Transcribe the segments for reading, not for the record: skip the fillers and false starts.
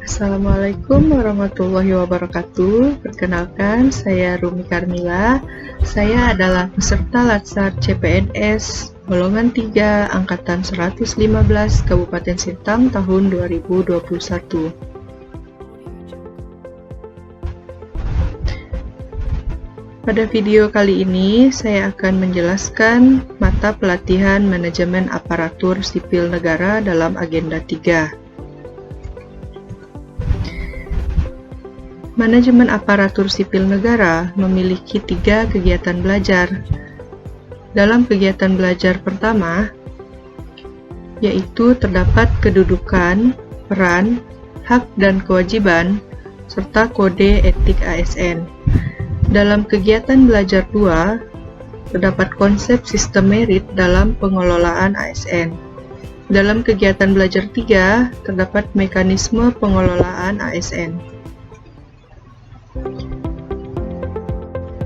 Assalamualaikum warahmatullahi wabarakatuh. Perkenalkan, saya Rumi Karmila. Saya adalah peserta Latsar CPNS golongan 3 angkatan 115 Kabupaten Sintang tahun 2021. Pada video kali ini, saya akan menjelaskan mata pelatihan Manajemen Aparatur Sipil Negara dalam Agenda 3. Manajemen Aparatur Sipil Negara memiliki 3 kegiatan belajar. Dalam kegiatan belajar pertama, yaitu terdapat kedudukan, peran, hak dan kewajiban, serta kode etik ASN. Dalam kegiatan belajar 2, terdapat konsep sistem merit dalam pengelolaan ASN. Dalam kegiatan belajar 3, terdapat mekanisme pengelolaan ASN.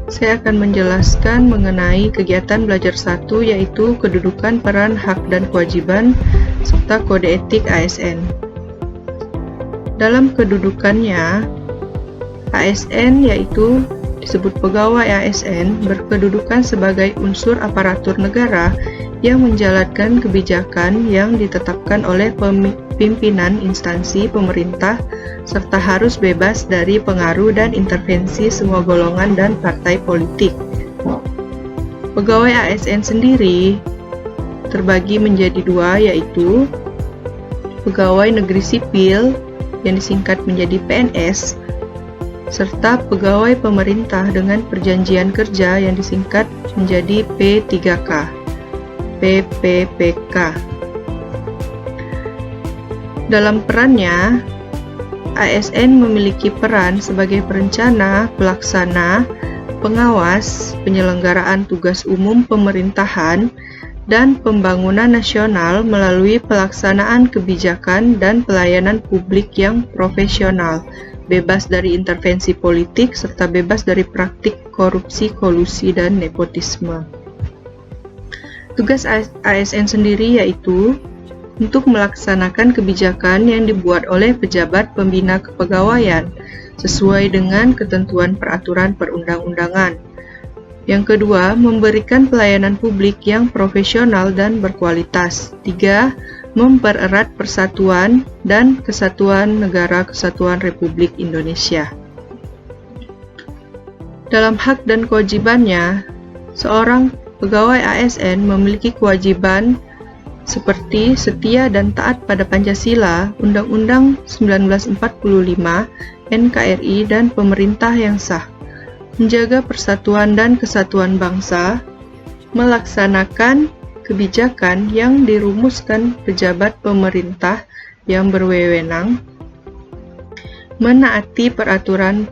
Saya akan menjelaskan mengenai kegiatan belajar 1, yaitu kedudukan, peran, hak, dan kewajiban, serta kode etik ASN. Dalam kedudukannya, ASN yaitu disebut pegawai ASN berkedudukan sebagai unsur aparatur negara yang menjalankan kebijakan yang ditetapkan oleh pimpinan instansi pemerintah serta harus bebas dari pengaruh dan intervensi semua golongan dan partai politik. Pegawai ASN sendiri terbagi menjadi 2, yaitu pegawai negeri sipil yang disingkat menjadi PNS serta pegawai pemerintah dengan perjanjian kerja yang disingkat menjadi P3K. PPPK. Dalam perannya, ASN memiliki peran sebagai perencana, pelaksana, pengawas, penyelenggaraan tugas umum pemerintahan, dan pembangunan nasional melalui pelaksanaan kebijakan dan pelayanan publik yang profesional, bebas dari intervensi politik, serta bebas dari praktik korupsi, kolusi, dan nepotisme. Tugas ASN sendiri yaitu untuk melaksanakan kebijakan yang dibuat oleh pejabat pembina kepegawaian sesuai dengan ketentuan peraturan perundang-undangan. Yang kedua, memberikan pelayanan publik yang profesional dan berkualitas. 3. Mempererat persatuan dan kesatuan Negara Kesatuan Republik Indonesia. Dalam hak dan kewajibannya, seorang pegawai ASN memiliki kewajiban seperti setia dan taat pada Pancasila, Undang-Undang 1945, NKRI, dan pemerintah yang sah, menjaga persatuan dan kesatuan bangsa, melaksanakan kebijakan yang dirumuskan pejabat pemerintah yang berwenang, menaati peraturan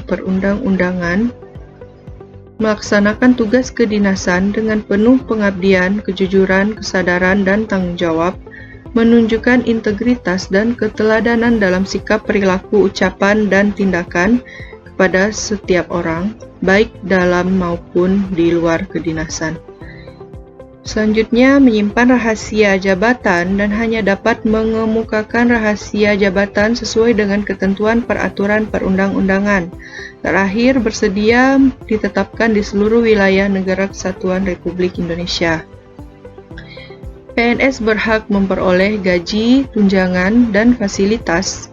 perundang-undangan, melaksanakan tugas kedinasan dengan penuh pengabdian, kejujuran, kesadaran, dan tanggung jawab, menunjukkan integritas dan keteladanan dalam sikap, perilaku, ucapan, dan tindakan kepada setiap orang, baik dalam maupun di luar kedinasan. Selanjutnya, menyimpan rahasia jabatan dan hanya dapat mengemukakan rahasia jabatan sesuai dengan ketentuan peraturan perundang-undangan. Terakhir, bersedia ditetapkan di seluruh wilayah Negara Kesatuan Republik Indonesia. PNS berhak memperoleh gaji, tunjangan, dan fasilitas.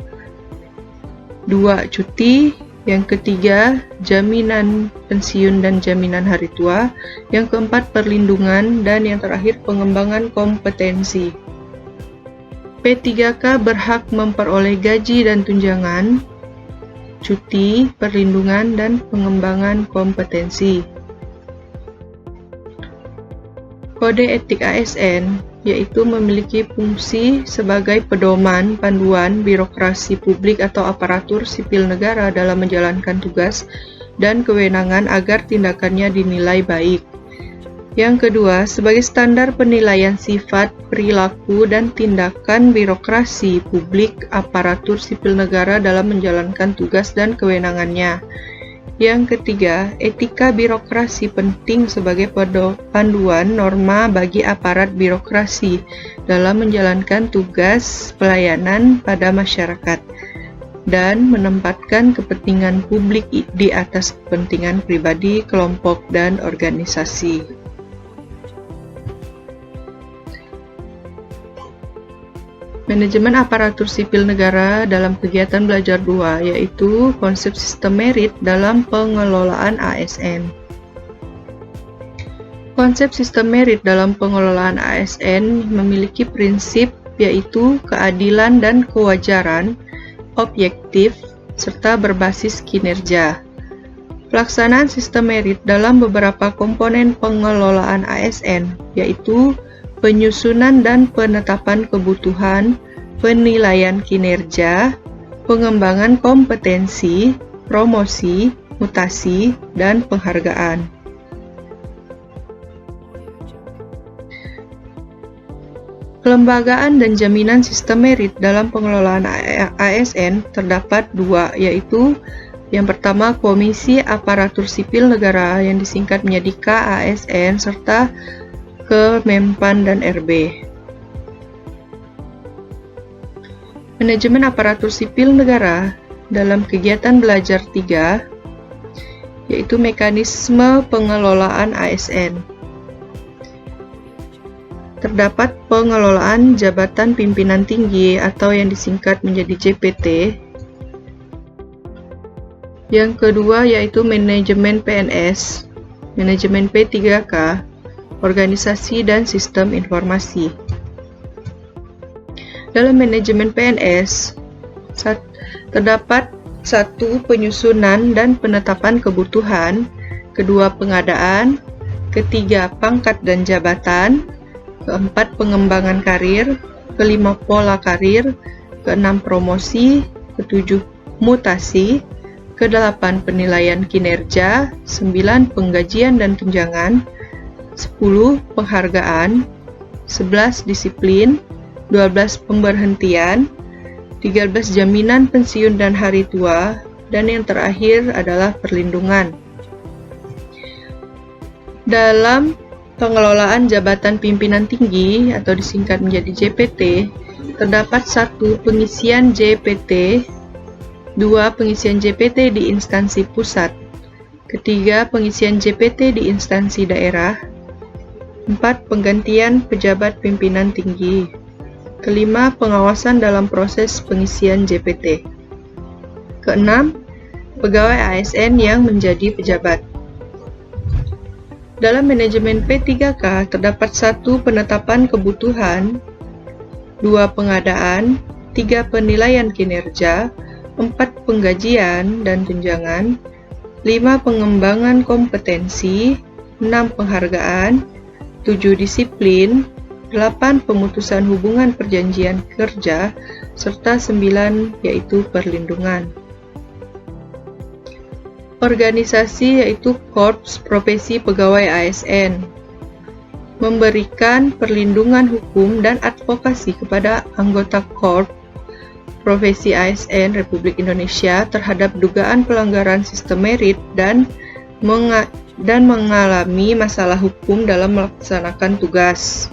2. Cuti. Yang ketiga, jaminan pensiun dan jaminan hari tua. Yang keempat, perlindungan. Dan yang terakhir, pengembangan kompetensi. P3K berhak memperoleh gaji dan tunjangan, cuti, perlindungan, dan pengembangan kompetensi. Kode etik ASN yaitu memiliki fungsi sebagai pedoman panduan birokrasi publik atau aparatur sipil negara dalam menjalankan tugas dan kewenangan agar tindakannya dinilai baik. Yang kedua, sebagai standar penilaian sifat, perilaku, dan tindakan birokrasi publik aparatur sipil negara dalam menjalankan tugas dan kewenangannya. Yang ketiga, etika birokrasi penting sebagai panduan norma bagi aparat birokrasi dalam menjalankan tugas pelayanan pada masyarakat. dan menempatkan kepentingan publik di atas kepentingan pribadi, kelompok, dan organisasi. Manajemen aparatur sipil negara dalam kegiatan belajar 2, yaitu konsep sistem merit dalam pengelolaan ASN. Konsep sistem merit dalam pengelolaan ASN memiliki prinsip yaitu keadilan dan kewajaran, objektif, serta berbasis kinerja. Pelaksanaan sistem merit dalam beberapa komponen pengelolaan ASN, yaitu penyusunan dan penetapan kebutuhan, penilaian kinerja, pengembangan kompetensi, promosi, mutasi, dan penghargaan. Kelembagaan dan jaminan sistem merit dalam pengelolaan ASN terdapat 2, yaitu yang pertama Komisi Aparatur Sipil Negara yang disingkat menjadi KASN serta Kemenpan dan RB. Manajemen aparatur sipil negara dalam kegiatan belajar 3, yaitu mekanisme pengelolaan ASN. Terdapat pengelolaan jabatan pimpinan tinggi atau yang disingkat menjadi JPT. Yang kedua yaitu manajemen PNS, manajemen P3K, organisasi dan sistem informasi. Dalam manajemen PNS, terdapat 1. Penyusunan dan penetapan kebutuhan, 2. Pengadaan, 3. Pangkat dan jabatan, 4. Pengembangan karir, 5. Pola karir, 6. Promosi, 7. Mutasi, 8. Penilaian kinerja, 9. Penggajian dan tunjangan, 10. Penghargaan, 11. Disiplin, 12. Pemberhentian, 13. Jaminan pensiun dan hari tua, dan yang terakhir adalah perlindungan. Dalam pengelolaan jabatan pimpinan tinggi atau disingkat menjadi JPT, terdapat 1. Pengisian JPT, 2. Pengisian JPT di instansi pusat, 3. Pengisian JPT di instansi daerah, 4. Penggantian pejabat pimpinan tinggi, 5. Pengawasan dalam proses pengisian JPT, 6. Pegawai ASN yang menjadi pejabat. Dalam manajemen P3K terdapat 1. Penetapan kebutuhan, 2. Pengadaan, 3. Penilaian kinerja, 4. Penggajian dan tunjangan, 5. Pengembangan kompetensi, 6. Penghargaan, 7. Disiplin, 8. Pemutusan hubungan perjanjian kerja, serta 9. Yaitu perlindungan. Organisasi yaitu Korps Profesi Pegawai ASN memberikan perlindungan hukum dan advokasi kepada anggota Korps Profesi ASN Republik Indonesia terhadap dugaan pelanggaran sistem merit dan mengalami masalah hukum dalam melaksanakan tugas.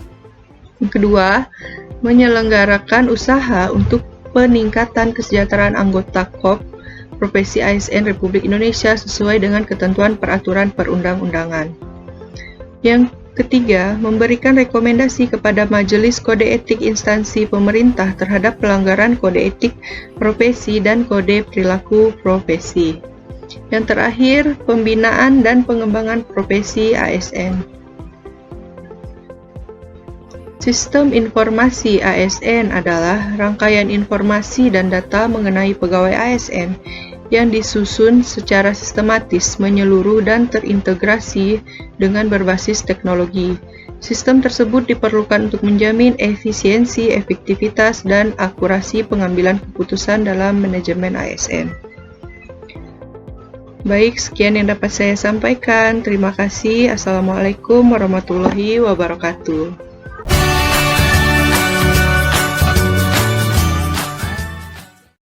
Yang kedua, menyelenggarakan usaha untuk peningkatan kesejahteraan anggota Korps Profesi ASN Republik Indonesia sesuai dengan ketentuan peraturan perundang-undangan. Yang ketiga, memberikan rekomendasi kepada Majelis Kode Etik Instansi Pemerintah terhadap pelanggaran kode etik profesi dan kode perilaku profesi. Yang terakhir, pembinaan dan pengembangan profesi ASN. Sistem informasi ASN adalah rangkaian informasi dan data mengenai pegawai ASN yang disusun secara sistematis, menyeluruh, dan terintegrasi dengan berbasis teknologi. Sistem tersebut diperlukan untuk menjamin efisiensi, efektivitas, dan akurasi pengambilan keputusan dalam manajemen ASN. Baik, sekian yang dapat saya sampaikan. Terima kasih. Assalamualaikum warahmatullahi wabarakatuh.